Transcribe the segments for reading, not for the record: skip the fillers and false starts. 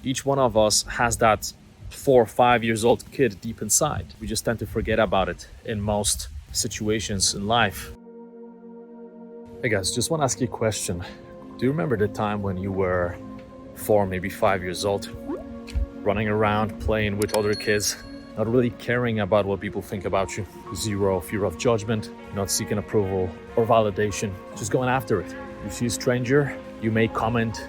Each one of us has that 4 or 5 years old kid deep inside. We just tend to forget about it in most situations in life. Hey guys, just want to ask you a question. Do you remember the time when you were 4, maybe 5 years old, running around, playing with other kids, not really caring about what people think about you? Zero fear of judgment, not seeking approval or validation, just going after it. You see a stranger, you may comment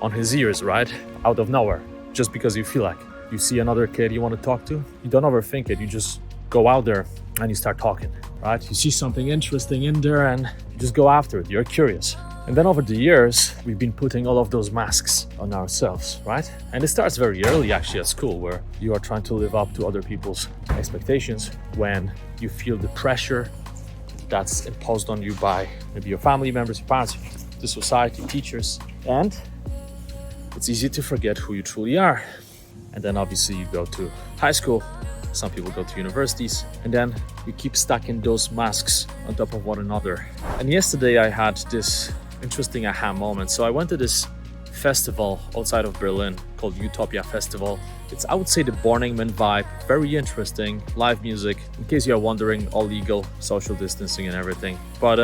on his ears, right? Out of nowhere, just because you feel like. You see another kid you want to talk to, you don't overthink it, you just go out there and you start talking, right? You see something interesting in there and you just go after it, you're curious. And then over the years, we've been putting all of those masks on ourselves, right? And it starts very early actually at school, where you are trying to live up to other people's expectations, when you feel the pressure that's imposed on you by maybe your family members, your parents, the society, teachers. And it's easy to forget who you truly are. And then obviously you go to high school, some people go to universities, and then we keep stacking those masks on top of one another. And yesterday I had this interesting aha moment. So I went to this festival outside of Berlin called Utopia Festival. It's, I would say, the Burning Man vibe, very interesting, live music. In case you're wondering, all legal, social distancing and everything. But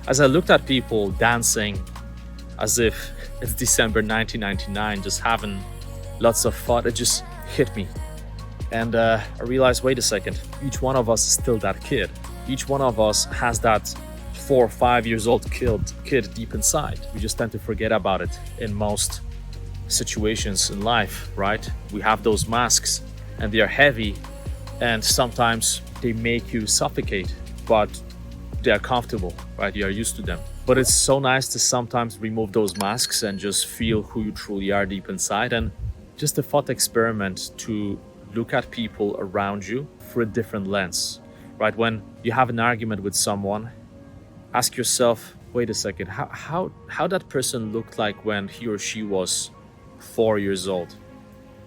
as I looked at people dancing as if it's December 1999, just having lots of fun, it just hit me. And I realized, wait a second, each one of us is still that kid. Each one of us has that 4 or 5 years old kid deep inside. We just tend to forget about it in most situations in life, right? We have those masks and they are heavy, and sometimes they make you suffocate, but they are comfortable, right? You are used to them. But it's so nice to sometimes remove those masks and just feel who you truly are deep inside. And just a thought experiment to look at people around you through a different lens, right? When you have an argument with someone, ask yourself, wait a second, how that person looked like when he or she was 4 years old?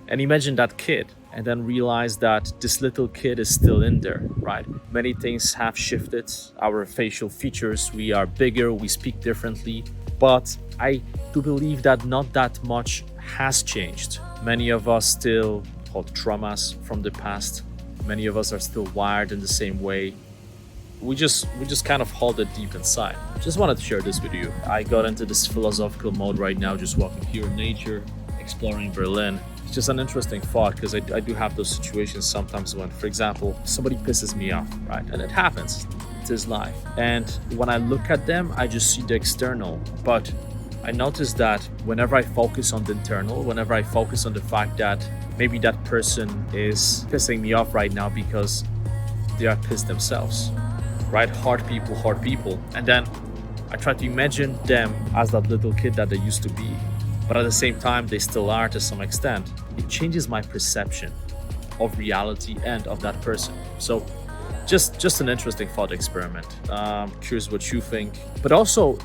And imagine that kid, and then realize that this little kid is still in there, right? Many things have shifted, our facial features, we are bigger, we speak differently, but I do believe that not that much has changed. Many of us still hold traumas from the past. Many of us are still wired in the same way. We just kind of hold it deep inside. Just wanted to share this with you. I got into this philosophical mode right now, just walking here in nature, exploring Berlin. It's just an interesting thought, because I do have those situations sometimes when, for example, somebody pisses me off, right? And it happens, it is life. And when I look at them, I just see the external. But I notice that whenever I focus on the internal, whenever I focus on the fact that maybe that person is pissing me off right now because they are pissed themselves, right? Hard people. And then I try to imagine them as that little kid that they used to be. But at the same time, they still are to some extent. It changes my perception of reality and of that person. So just an interesting thought experiment. Curious what you think. But also,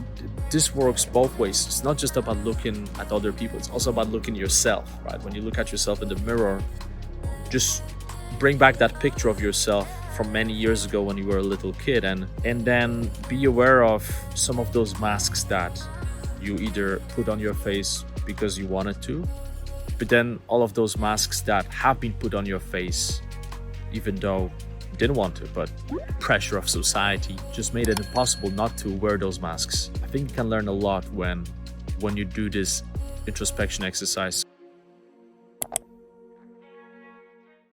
this works both ways. It's not just about looking at other people. It's also about looking at yourself, right? When you look at yourself in the mirror, just bring back that picture of yourself from many years ago when you were a little kid, and then be aware of some of those masks that you either put on your face because you wanted to, but then all of those masks that have been put on your face even though you didn't want to, but pressure of society just made it impossible not to wear those masks. I think you can learn a lot when you do this introspection exercise.